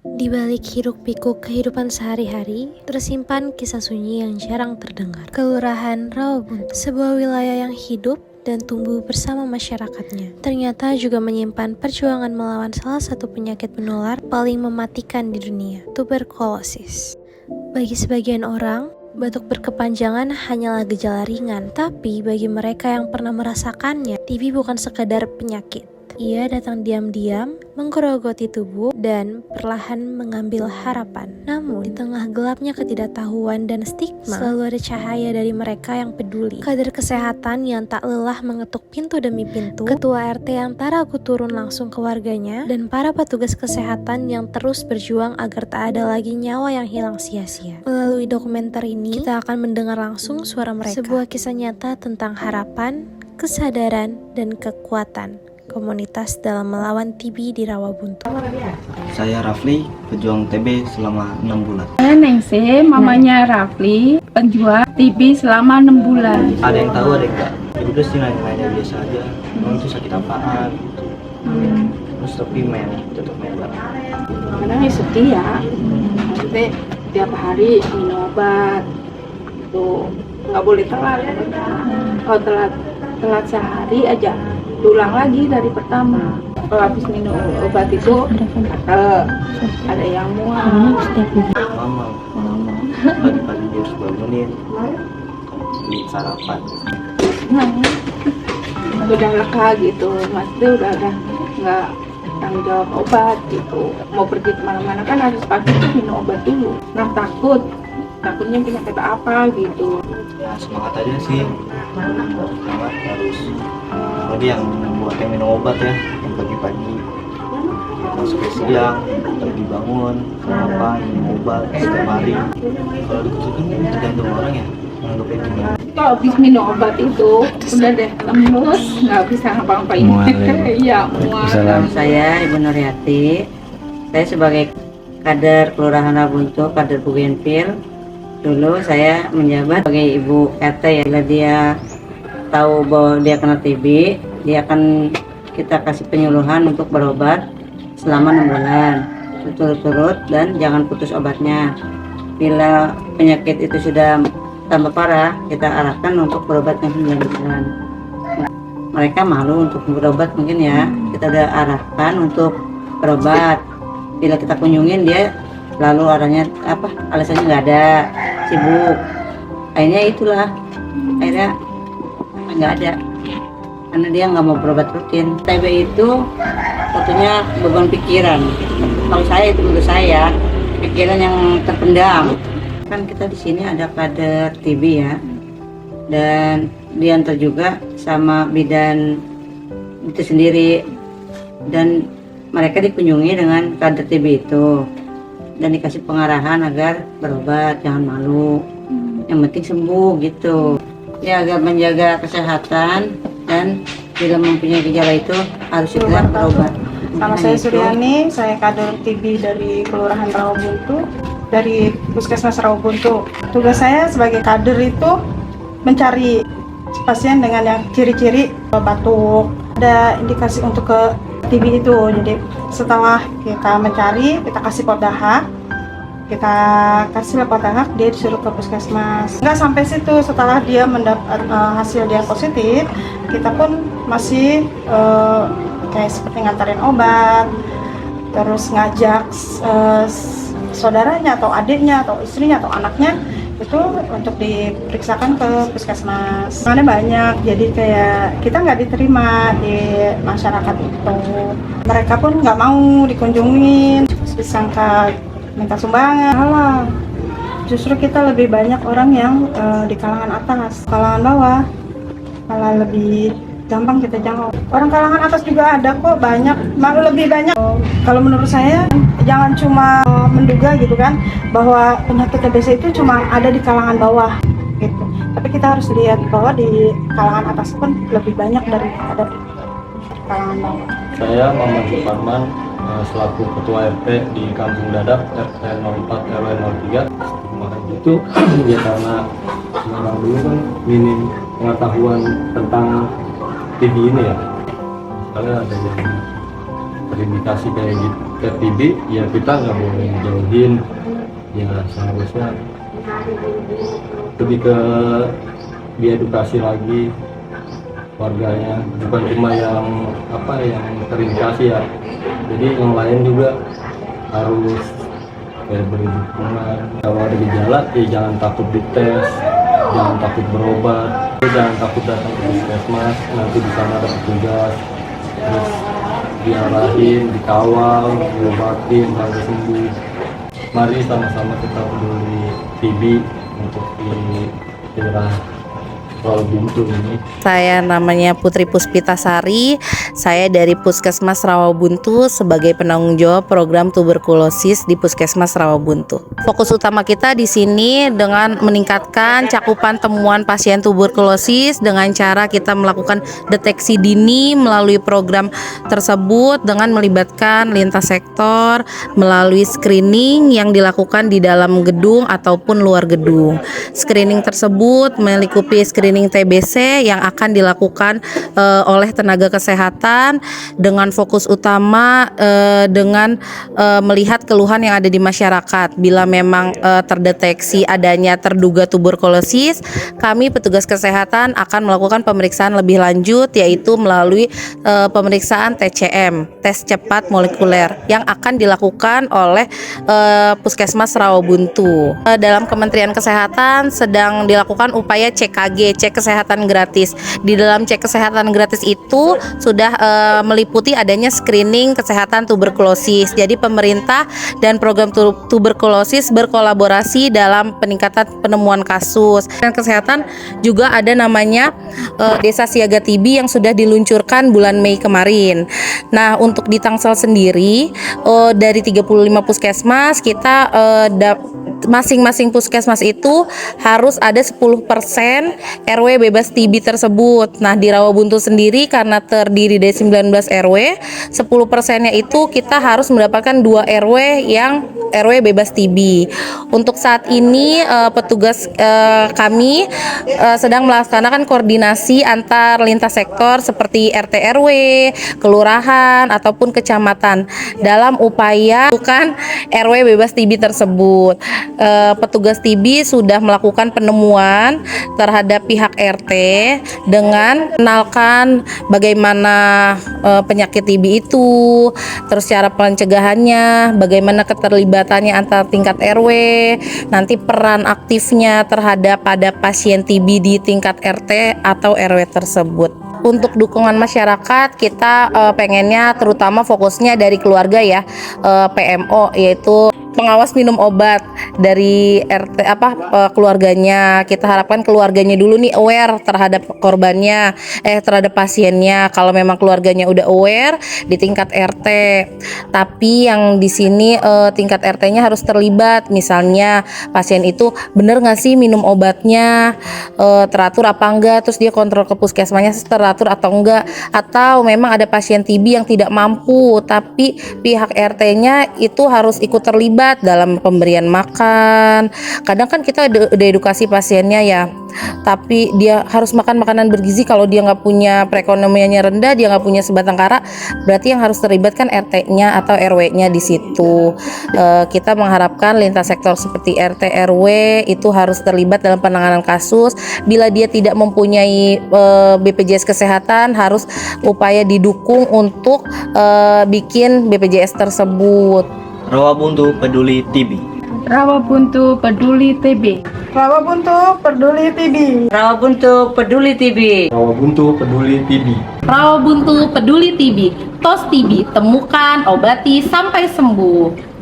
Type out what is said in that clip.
Di balik hiruk-pikuk kehidupan sehari-hari, tersimpan kisah sunyi yang jarang terdengar. Kelurahan Rawabuntu, sebuah wilayah yang hidup dan tumbuh bersama masyarakatnya, ternyata juga menyimpan perjuangan melawan salah satu penyakit menular paling mematikan di dunia, tuberkulosis. Bagi sebagian orang, batuk berkepanjangan hanyalah gejala ringan, tapi bagi mereka yang pernah merasakannya, TB bukan sekadar penyakit. Ia datang diam-diam, menggerogoti tubuh, dan perlahan mengambil harapan. Namun, di tengah gelapnya ketidaktahuan dan stigma, selalu ada cahaya dari mereka yang peduli. Kader kesehatan yang tak lelah mengetuk pintu demi pintu, ketua RT yang tak ragu turun langsung ke warganya, dan para petugas kesehatan yang terus berjuang agar tak ada lagi nyawa yang hilang sia-sia. Melalui dokumenter ini, kita akan mendengar langsung suara mereka. Sebuah kisah nyata tentang harapan, kesadaran, dan kekuatan komunitas dalam melawan TB di Rawabuntu. Saya Rafli, pejuang TB selama 6 bulan. Saya Nengse, mamanya Rafli, penjual TB selama 6 bulan. Ada yang tahu, ada yang enggak. Jadi udah sih nanya-nanya biasa aja. Emang itu sakit apaan? Terus tapi tetap main bareng. Kadang ya setia, maksudnya tiap hari minum obat, tuh nggak boleh telat. Kalau telat sehari aja, ulang lagi dari pertama. Kalau habis minum obat itu ada yang mual. Mama, pagi-pagi dia harus bangunin, beli sarapan. Udah lega gitu, maksudnya udah nggak tanggung jawab obat gitu. Mau pergi kemana-mana kan harus pagi tuh minum obat dulu. Nah takutnya penyakit apa gitu. Ya semangat aja sih. Semangat harus. Jadi yang buat yang minum obat ya, yang pagi-pagi masuk ke siang, pagi bangun, sarapan, minum obat setiap hari. Kalau dikusutin tergantung orang ya, menganggapnya gimana. Kalau habis minum obat itu udah deh lemes, nggak bisa ngapa-ngapain. Iya, mual. Saya Ibu Nuryati. Saya sebagai kader Kelurahan Rawabuntu, kader Bougainville. Dulu saya menjabat sebagai Ibu RT ya. Bila dia tahu bahwa dia kena TB, dia akan kita kasih penyuluhan untuk berobat selama 6 bulan berturut-turut dan jangan putus obatnya. Bila penyakit itu sudah tambah parah, kita arahkan untuk berobat yang 9 bulan. Mereka malu untuk berobat mungkin ya, kita udah arahkan untuk berobat. Bila kita kunjungin dia lalu alasannya nggak ada, sibuk. Akhirnya nggak ada karena dia nggak mau berobat rutin. TB itu satunya beban pikiran. Kalau saya itu menurut saya pikiran yang terpendam. Kan kita di sini ada kader TB ya, dan diantar juga sama bidan itu sendiri, dan mereka dikunjungi dengan kader TB itu dan dikasih pengarahan agar berobat, jangan malu, yang penting sembuh gitu ya, agar menjaga kesehatan dan bila mempunyai gejala itu harus segera berobat. Nama saya Suryani, saya kader TB dari Kelurahan Rawabuntu, dari Puskesmas Rawabuntu. Tugas saya sebagai kader itu mencari pasien dengan yang ciri-ciri batuk, ada indikasi untuk ke TB itu. Jadi setelah kita mencari, kita kasih pot dahak, dia disuruh ke puskesmas. Nggak sampai situ, setelah dia mendapat hasil dia positif, kita pun masih kayak seperti ngantarin obat, terus ngajak saudaranya atau adiknya atau istrinya atau anaknya itu untuk diperiksakan ke puskesmas. Mana banyak, jadi kayak kita nggak diterima di masyarakat itu. Mereka pun nggak mau dikunjungin, disangka minta sumbangan. Alah, justru kita lebih banyak orang yang di kalangan atas, kalangan bawah malah lebih gampang kita jangkau. Orang kalangan atas juga ada kok, malah lebih banyak. Kalau menurut saya jangan cuma menduga gitu kan bahwa penyakit TBC itu cuma ada di kalangan bawah gitu. Tapi kita harus lihat bahwa di kalangan atas pun lebih banyak daripada di kalangan bawah. Saya Muhammad Suparman, selaku ketua RT di Kampung Dadap RT 04 RW 03. Makanya itu ya karena orang dulu kan minim pengetahuan tentang TB ini ya. Karena ada yang terindikasi kayak gitu, ke TB, ya kita nggak boleh jauhin. Ya seharusnya lebih ke diedukasi lagi warganya, bukan cuma yang terindikasi ya. Jadi yang lain juga harus kayak beri dukungan. Kalau ada gejala, ya jangan takut dites, jangan takut berobat, jangan takut datang ke puskesmas. Nanti di sana ada petugas, terus diarahin, dikawal, diobatin sampai sembuh. Mari sama-sama kita peduli TB untuk di daerah Rawabuntu ini. Saya namanya Putri Puspitasari. Saya dari Puskesmas Rawabuntu sebagai penanggung jawab program tuberkulosis di Puskesmas Rawabuntu. Fokus utama kita di sini dengan meningkatkan cakupan temuan pasien tuberkulosis dengan cara kita melakukan deteksi dini melalui program tersebut dengan melibatkan lintas sektor melalui screening yang dilakukan di dalam gedung ataupun luar gedung. Screening tersebut meliputi screening TBC yang akan dilakukan oleh tenaga kesehatan dengan fokus utama dengan melihat keluhan yang ada di masyarakat. Bila memang terdeteksi adanya terduga tuberkulosis, kami petugas kesehatan akan melakukan pemeriksaan lebih lanjut, yaitu melalui pemeriksaan TCM, tes cepat molekuler, yang akan dilakukan oleh Puskesmas Rawabuntu. Dalam Kementerian Kesehatan sedang dilakukan upaya CKG, cek kesehatan gratis. Di dalam cek kesehatan gratis itu sudah meliputi adanya screening kesehatan tuberkulosis. Jadi pemerintah dan program tuberkulosis berkolaborasi dalam peningkatan penemuan kasus. Dan kesehatan juga ada namanya Desa Siaga TB yang sudah diluncurkan bulan Mei kemarin. Nah, untuk di Tangsel sendiri dari 35 puskesmas kita masing-masing puskesmas itu harus ada 10% RW bebas TB tersebut. Nah, di Rawabuntu sendiri karena terdiri dari 19 RW, 10%-nya itu kita harus mendapatkan 2 RW yang RW bebas TB. Untuk saat ini petugas kami sedang melaksanakan koordinasi antar lintas sektor seperti RT RW, kelurahan ataupun kecamatan dalam upaya bukan RW bebas TB tersebut. Petugas TB sudah melakukan penemuan terhadap pihak RT dengan mengenalkan bagaimana penyakit TB itu, terus cara pencegahannya, bagaimana keterlibatannya antar tingkat RW, nanti peran aktifnya terhadap pada pasien TB di tingkat RT atau RW tersebut. Untuk dukungan masyarakat kita pengennya terutama fokusnya dari keluarga ya, PMO yaitu pengawas minum obat dari RT keluarganya. Kita harapkan keluarganya dulu nih aware terhadap korbannya, terhadap pasiennya. Kalau memang keluarganya udah aware di tingkat RT, tapi yang di sini tingkat RT-nya harus terlibat. Misalnya pasien itu bener nggak sih minum obatnya, teratur apa enggak, terus dia kontrol ke puskesmasnya teratur atau enggak, atau memang ada pasien TB yang tidak mampu tapi pihak RT-nya itu harus ikut terlibat dalam pemberian makan. Kadang kan kita udah edukasi pasiennya ya, tapi dia harus makan makanan bergizi. Kalau dia nggak punya perekonomiannya rendah, dia nggak punya sebatang kara, berarti yang harus terlibat kan RT-nya atau RW-nya di situ. Kita mengharapkan lintas sektor seperti RT RW itu harus terlibat dalam penanganan kasus. Bila dia tidak mempunyai BPJS kesehatan, harus upaya didukung untuk bikin BPJS tersebut. Rawabuntu peduli TB. Rawabuntu peduli TB. Rawabuntu peduli TB. Rawabuntu peduli TB. Rawabuntu peduli TB. Rawabuntu peduli TB. Tos TB, temukan, obati sampai sembuh.